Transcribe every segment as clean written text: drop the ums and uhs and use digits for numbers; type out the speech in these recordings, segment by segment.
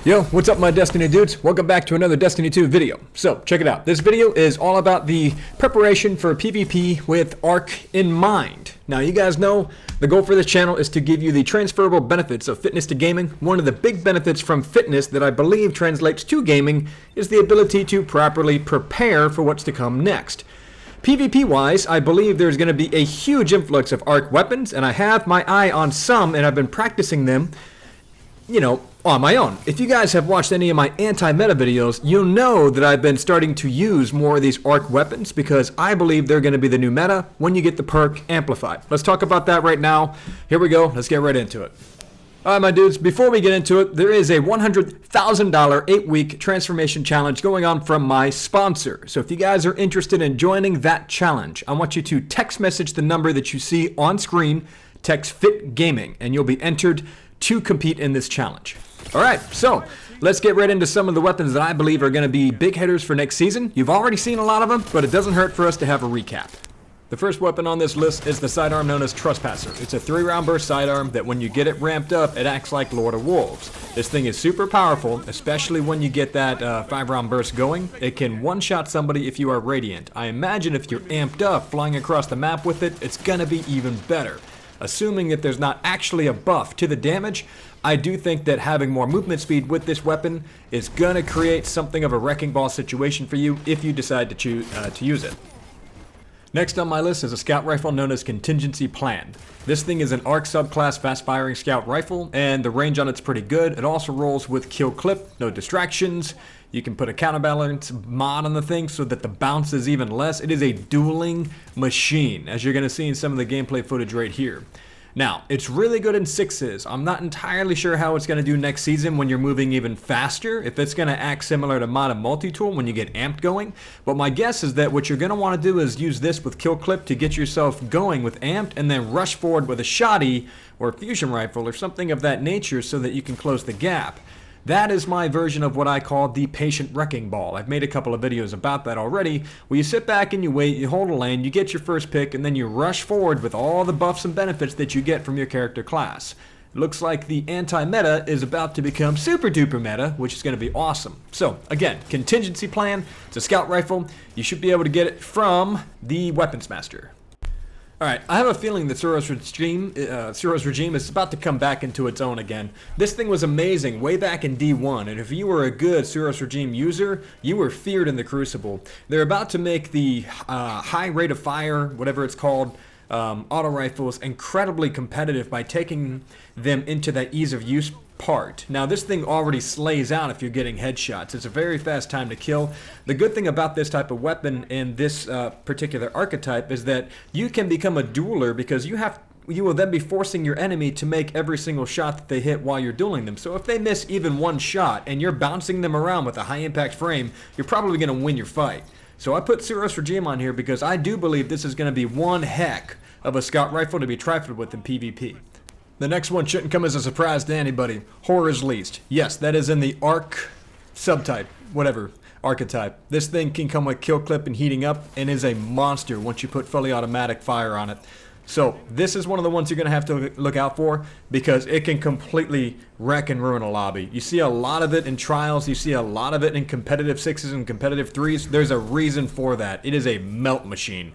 Yo, what's up my Destiny dudes? Welcome back to another Destiny 2 video. So, check it out. This video is all about the preparation for PvP with Arc in mind. Now, you guys know the goal for this channel is to give you the transferable benefits of fitness to gaming. One of the big benefits from fitness that I believe translates to gaming is the ability to properly prepare for what's to come next. PvP-wise, I believe there's going to be a huge influx of Arc weapons, and I have my eye on some, and I've been practicing them, on my own. If you guys have watched any of my anti-meta videos, you'll know that I've been starting to use more of these Arc weapons because I believe they're going to be the new meta when you get the perk Amplified. Let's talk about that right now. Here we go. Let's get right into it. Alright my dudes, before we get into it, there is a $100,000 8-week transformation challenge going on from my sponsor. So if you guys are interested in joining that challenge, I want you to text message the number that you see on screen, text FIT Gaming, and you'll be entered to compete in this challenge. Alright, so let's get right into some of the weapons that I believe are going to be big hitters for next season. You've already seen a lot of them, but it doesn't hurt for us to have a recap. The first weapon on this list is the sidearm known as Trespasser. It's a 3-round burst sidearm that when you get it ramped up, it acts like Lord of Wolves. This thing is super powerful, especially when you get that 5-round burst going. It can one-shot somebody if you are Radiant. I imagine if you're amped up, flying across the map with it, it's gonna be even better. Assuming that there's not actually a buff to the damage, I do think that having more movement speed with this weapon is going to create something of a wrecking ball situation for you if you decide to choose to use it. Next on my list is a scout rifle known as Contingency Plan. This thing is an Arc subclass fast-firing scout rifle, and the range on it's pretty good. It also rolls with kill clip, no distractions. You can put a counterbalance mod on the thing so that the bounce is even less. It is a dueling machine, as you're going to see in some of the gameplay footage right here. Now, it's really good in 6s. I'm not entirely sure how it's going to do next season when you're moving even faster, if it's going to act similar to Mod and Multi-Tool when you get amped going. But my guess is that what you're going to want to do is use this with kill clip to get yourself going with amped and then rush forward with a shotty or a fusion rifle or something of that nature so that you can close the gap. That is my version of what I call the patient wrecking ball. I've made a couple of videos about that already, where you sit back and you wait, you hold a lane, you get your first pick, and then you rush forward with all the buffs and benefits that you get from your character class. It looks like the anti-meta is about to become super duper meta, which is going to be awesome. So, again, Contingency Plan, it's a scout rifle. You should be able to get it from the Weapons Master. Alright, I have a feeling that Suros Regime is about to come back into its own again. This thing was amazing way back in D1, and if you were a good Suros Regime user, you were feared in the Crucible. They're about to make the high rate of fire, whatever it's called, auto rifles incredibly competitive by taking them into that ease of use part. Now this thing already slays out if you're getting headshots. It's a very fast time to kill. The good thing about this type of weapon in this particular archetype is that you can become a dueler because you will then be forcing your enemy to make every single shot that they hit while you're dueling them. So if they miss even one shot and you're bouncing them around with a high impact frame, you're probably going to win your fight. So I put Suros Regime on here because I do believe this is going to be one heck of a scout rifle to be trifled with in PvP. The next one shouldn't come as a surprise to anybody. Horror's Least. Yes, that is in the Arc subtype, whatever, archetype. This thing can come with kill clip and heating up and is a monster once you put fully automatic fire on it. So this is one of the ones you're going to have to look out for because it can completely wreck and ruin a lobby. You see a lot of it in trials. You see a lot of it in competitive 6s and competitive 3s. There's a reason for that. It is a melt machine.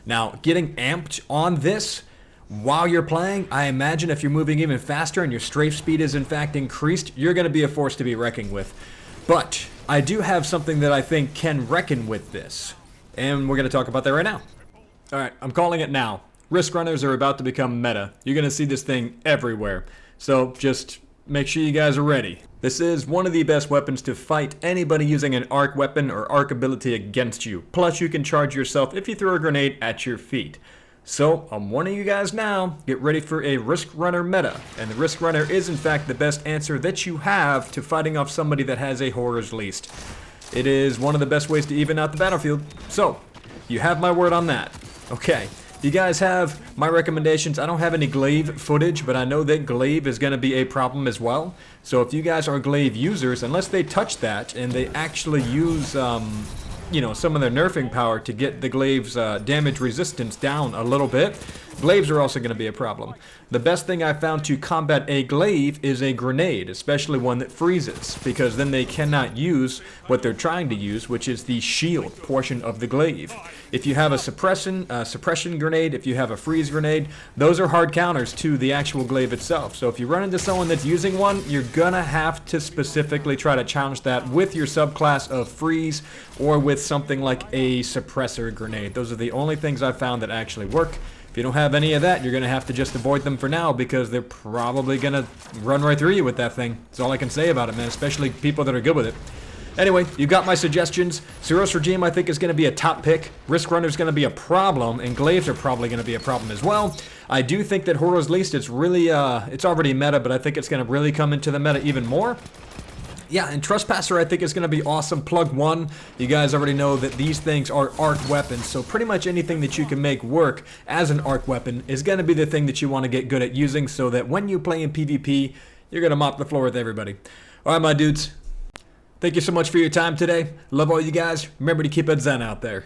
Now, getting amped on this while you're playing, I imagine if you're moving even faster and your strafe speed is in fact increased, you're going to be a force to be reckoned with. But I do have something that I think can reckon with this, and we're going to talk about that right now. Alright, I'm calling it now. Risk runners are about to become meta. You're going to see this thing everywhere. So just make sure you guys are ready. This is one of the best weapons to fight anybody using an arc weapon or arc ability against you. Plus you can charge yourself if you throw a grenade at your feet. So, I'm warning you guys now, get ready for a Risk Runner meta. And the Risk Runner is in fact the best answer that you have to fighting off somebody that has a Horror's Least. It is one of the best ways to even out the battlefield. So, you have my word on that. Okay, you guys have my recommendations. I don't have any glaive footage, but I know that glaive is going to be a problem as well. So if you guys are glaive users, unless they touch that and they actually use some of their nerfing power to get the glaive's damage resistance down a little bit, Glaives are also going to be a problem. The best thing I found to combat a glaive is a grenade, especially one that freezes, because then they cannot use what they're trying to use, which is the shield portion of the glaive. If you have a suppression grenade, if you have a freeze grenade, those are hard counters to the actual glaive itself. So if you run into someone that's using one, you're gonna have to specifically try to challenge that with your subclass of freeze or with something like a suppressor grenade. Those are the only things I've found that actually work. If you don't have any of that, you're going to have to just avoid them for now because they're probably going to run right through you with that thing. That's all I can say about it, man, especially people that are good with it. Anyway, you got my suggestions. Suros Regime, I think, is going to be a top pick. Risk Runner is going to be a problem, and Glaives are probably going to be a problem as well. I do think that Horror's Least, it's really, it's already meta, but I think it's going to really come into the meta even more. Yeah, and Trespasser I think is going to be awesome. Plug 1, you guys already know that these things are arc weapons, so pretty much anything that you can make work as an arc weapon is going to be the thing that you want to get good at using so that when you play in PvP, you're going to mop the floor with everybody. Alright, my dudes. Thank you so much for your time today. Love all you guys. Remember to keep it zen out there.